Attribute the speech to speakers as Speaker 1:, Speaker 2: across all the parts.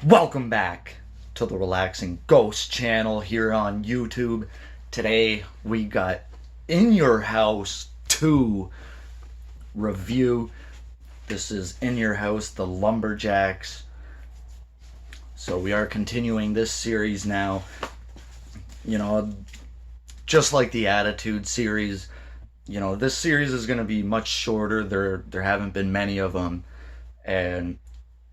Speaker 1: Welcome back to the Relaxing Ghost channel here on YouTube. Today we got In Your House 2 review. This is In Your House, the Lumberjacks. So we are continuing this series now. You know, just like the Attitude series, this series is going to be much shorter. There haven't been many of them. And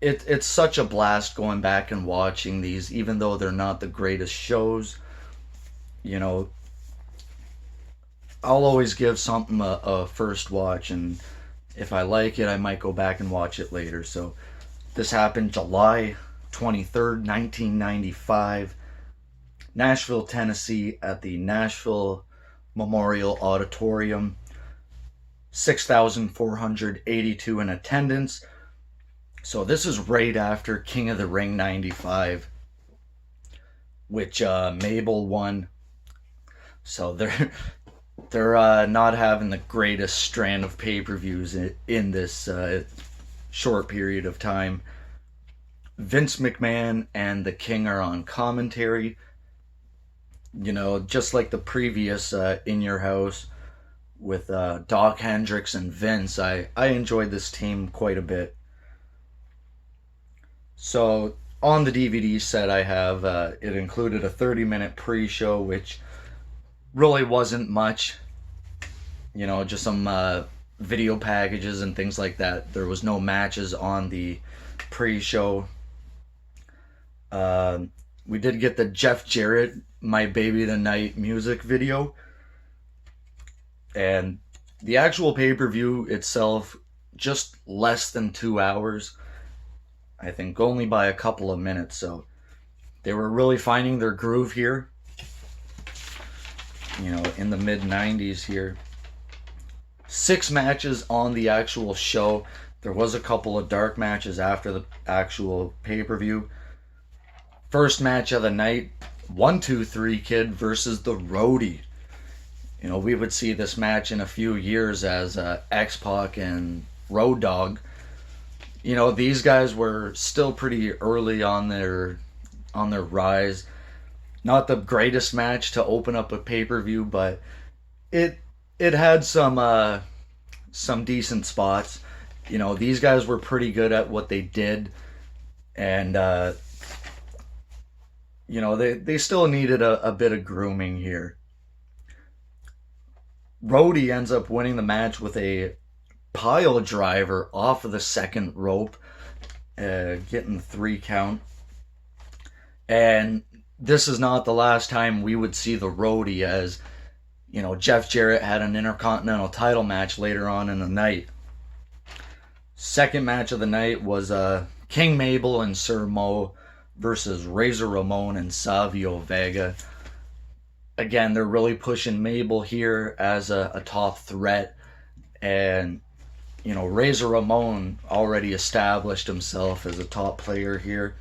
Speaker 1: it's such a blast going back and watching these, even though they're not the greatest shows. You know, I'll always give something a first watch, and if I like it, I might go back and watch it later. So this happened July 23rd, 1995, Nashville, Tennessee, at the Nashville Memorial Auditorium. 6,482 in attendance. So this is right after King of the Ring 95, which Mabel won. So they're not having the greatest strand of pay-per-views in this short period of time. Vince McMahon and the King are on commentary. Just like the previous In Your House with Dogg and Vince, I enjoyed this team quite a bit. So on the DVD set I have, it included a 30-minute pre-show, which really wasn't much. Just some video packages and things like that. There was no matches on the pre-show. We did get the Jeff Jarrett My Baby Tonight music video. And the actual pay-per-view itself, just less than 2 hours. I think only by a couple of minutes, so they were really finding their groove here, in the mid-90s here. 6 matches on the actual show. There was a couple of dark matches after the actual pay-per-view. First match of the night, 1-2-3 Kid versus the Roadie. We would see this match in a few years as XPuck and Road Dogg. These guys were still pretty early on their rise. Not the greatest match to open up a pay-per-view, but it had some decent spots. These guys were pretty good at what they did, and they still needed a bit of grooming here. Roadie ends up winning the match with a pile driver off of the second rope, getting the 3 count. And this is not the last time we would see the Roadie, as Jeff Jarrett had an Intercontinental title match later on in the night. Second match of the night was King Mabel and Sir Mo versus Razor Ramon and Savio Vega. Again, they're really pushing Mabel here as a top threat, and Razor Ramon already established himself as a top player here.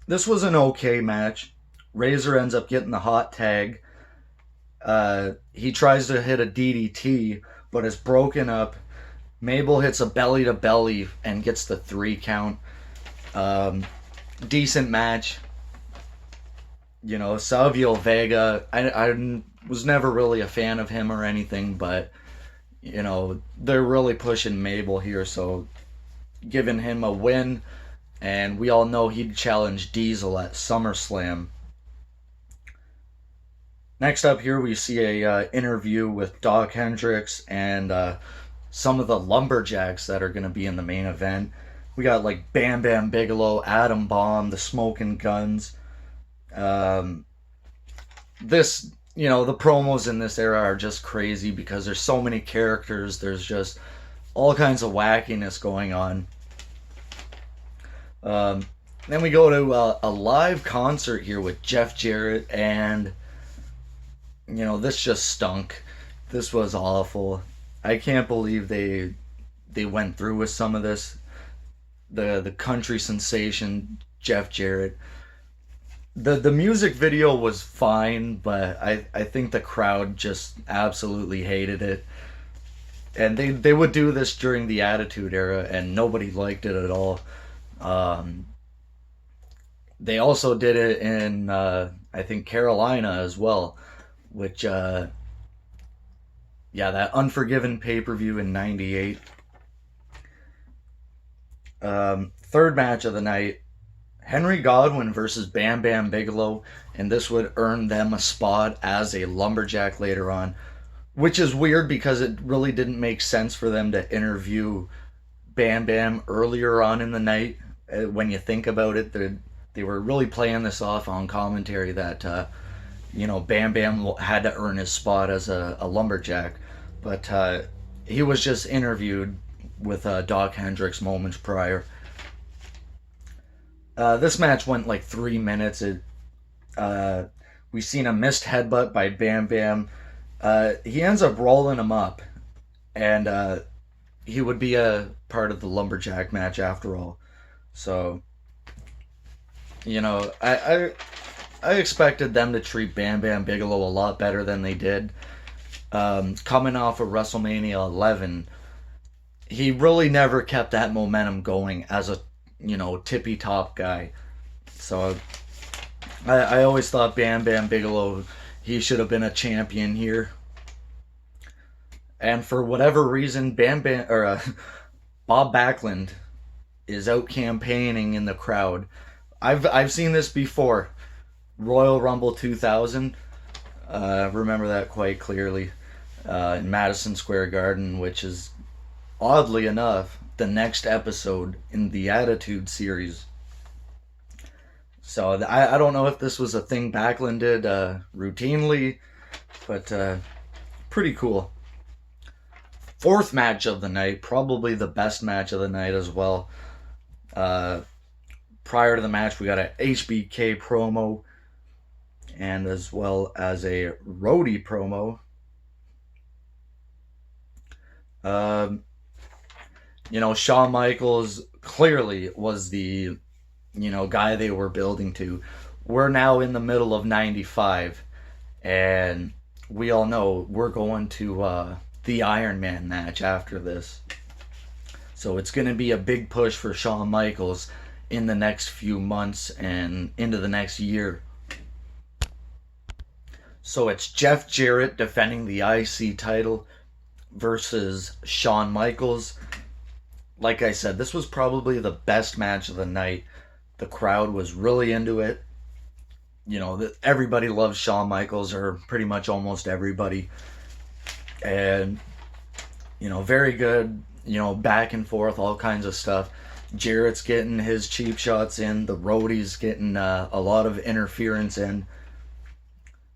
Speaker 1: This was an okay match. Razor ends up getting the hot tag. He tries to hit a DDT, but it's broken up. Mabel hits a belly to belly and gets the 3 count. Decent match. Savio Vega, I was never really a fan of him or anything, but they're really pushing Mabel here, so giving him a win. And we all know he'd challenge Diesel at SummerSlam. Next up here, we see a interview with Dogg and some of the Lumberjacks that are going to be in the main event. We got like Bam Bam Bigelow, Atom Bomb, the Smoking Guns. The promos in this era are just crazy because there's so many characters. There's just all kinds of wackiness going on. Then we go to a live concert here with Jeff Jarrett, and this just stunk. This was awful. I can't believe they went through with some of this. The country sensation Jeff Jarrett. The music video was fine, but I think the crowd just absolutely hated it. And they would do this during the Attitude Era, and nobody liked it at all. They also did it in, I think, Carolina as well, which, yeah, that Unforgiven pay per view in '98. Third match of the night, Henry Godwin versus Bam Bam Bigelow, and this would earn them a spot as a lumberjack later on, which is weird because it really didn't make sense for them to interview Bam Bam earlier on in the night. When you think about it, they were really playing this off on commentary that Bam Bam had to earn his spot as a lumberjack, but he was just interviewed with Doc Hendricks moments prior. This match went like 3 minutes. We seen a missed headbutt by Bam Bam. He ends up rolling him up, and he would be a part of the lumberjack match after all. So, I expected them to treat Bam Bam Bigelow a lot better than they did. Coming off of WrestleMania 11, he really never kept that momentum going as a tippy top guy. So I always thought Bam Bam Bigelow, he should have been a champion here. And for whatever reason, Bob Backlund is out campaigning in the crowd. I've seen this before. Royal Rumble 2000. Remember that quite clearly. In Madison Square Garden, which is, oddly enough, the next episode in the Attitude series. So I don't know if this was a thing Backlund did routinely, but pretty cool. Fourth match of the night, probably the best match of the night as well. Prior to the match, we got an HBK promo, and as well as a roadie promo. Shawn Michaels clearly was the, guy they were building to. We're now in the middle of '95, and we all know we're going to the Iron Man match after this. So it's going to be a big push for Shawn Michaels in the next few months and into the next year. So it's Jeff Jarrett defending the IC title versus Shawn Michaels. Like I said, this was probably the best match of the night. The crowd was really into it. Everybody loves Shawn Michaels, or pretty much almost everybody. And, very good, back and forth, all kinds of stuff. Jarrett's getting his cheap shots in. The roadie's getting a lot of interference in.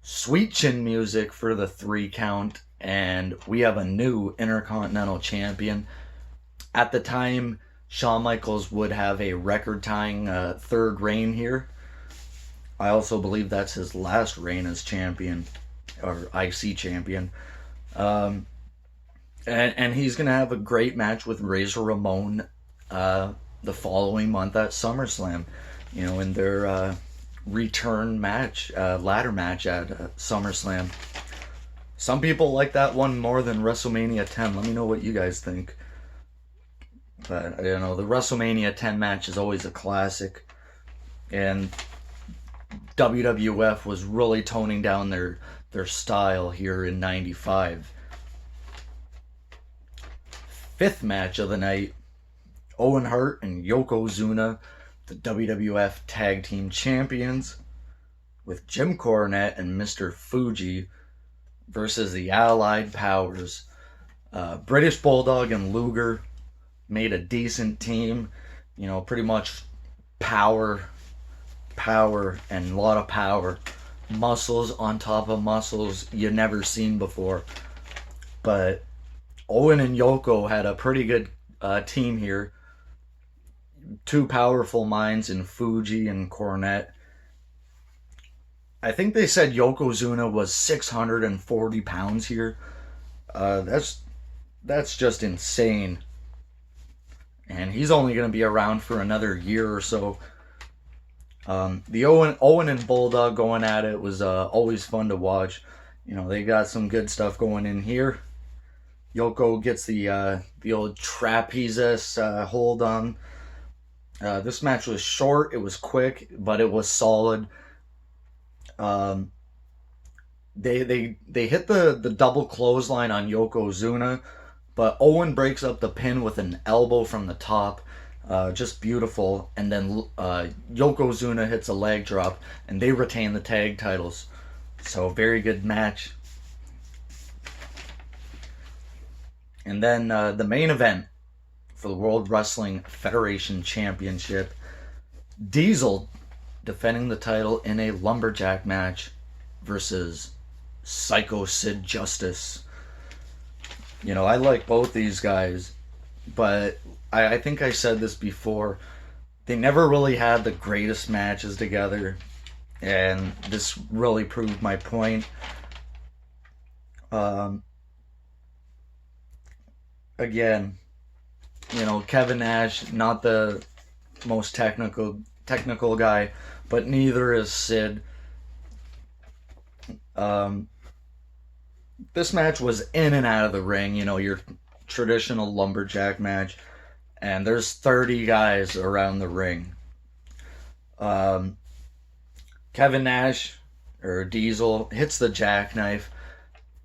Speaker 1: Sweet chin music for the 3 count. And we have a new Intercontinental Champion. At the time, Shawn Michaels would have a record-tying third reign here. I also believe that's his last reign as champion, or IC champion. And he's going to have a great match with Razor Ramon the following month at SummerSlam. In their return match, ladder match at SummerSlam. Some people like that one more than WrestleMania 10. Let me know what you guys think. But, the WrestleMania 10 match is always a classic. And WWF was really toning down their style here in '95. Fifth match of the night, Owen Hart and Yokozuna, the WWF Tag Team Champions, with Jim Cornette and Mr. Fuji versus the Allied Powers. British Bulldog and Luger made a decent team. Pretty much power, and a lot of power. Muscles on top of muscles you never seen before. But Owen and Yoko had a pretty good team here. 2 powerful minds in Fuji and Cornette. I think they said Yokozuna was 640 pounds here. That's just insane. And he's only going to be around for another year or so. The Owen and Bulldog going at it was always fun to watch. They got some good stuff going in here. Yoko gets the old trapezes hold on This match was short, it was quick, but it was solid. Um, they hit the double clothesline on Yokozuna, but Owen breaks up the pin with an elbow from the top. Just beautiful. And then Yokozuna hits a leg drop, and they retain the tag titles. So, very good match. And then the main event for the World Wrestling Federation Championship, Diesel defending the title in a lumberjack match versus Psycho Sid Justice. You know, I like both these guys, but I think I said this before. They never really had the greatest matches together, and this really proved my point. Um, Again, you know, Kevin Nash, not the most technical guy, but neither is Sid. Um, this match was in and out of the ring, you know, your traditional lumberjack match, and there's 30 guys around the ring. Um, Kevin Nash, or Diesel, hits the jackknife,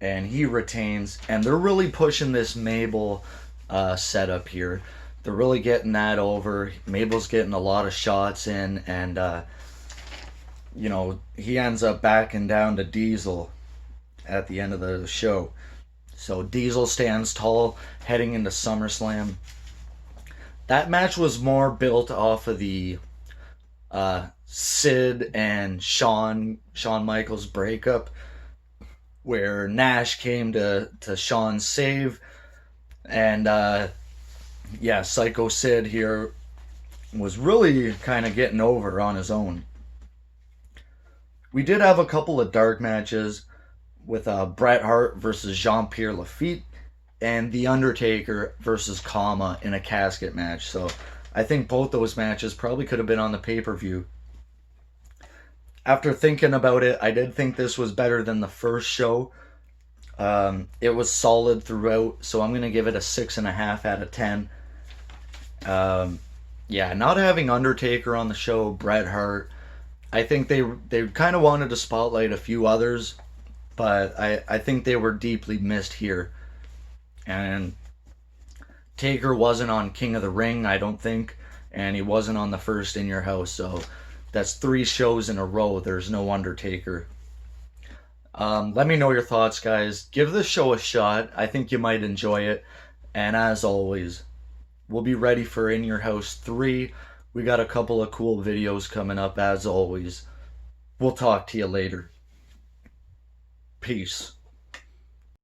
Speaker 1: and he retains, and they're really pushing this Mabel setup here. They're really getting that over. Mabel's getting a lot of shots in, and you know, he ends up backing down to Diesel at the end of the show. So Diesel stands tall heading into SummerSlam. That match was more built off of the Sid and Shawn Michaels breakup, where Nash came to Shawn's save, and yeah, Psycho Sid here was really kind of getting over on his own. We did have a couple of dark matches with Bret Hart versus Jean-Pierre Lafitte, and The Undertaker versus Kama in a casket match. So I think both those matches probably could have been on the pay-per-view. After thinking about it, I did think this was better than the first show. It was solid throughout, so I'm going to give it a 6.5 out of 10. Yeah, not having Undertaker on the show, Bret Hart, I think they kind of wanted to spotlight a few others, but I think they were deeply missed here. And Taker wasn't on King of the Ring, I don't think, and he wasn't on the first In Your House, so that's 3 shows in a row. There's no Undertaker. Let me know your thoughts, guys. Give this show a shot. I think you might enjoy it. And as always, we'll be ready for In Your House 3. We got a couple of cool videos coming up, as always. We'll talk to you later. Peace.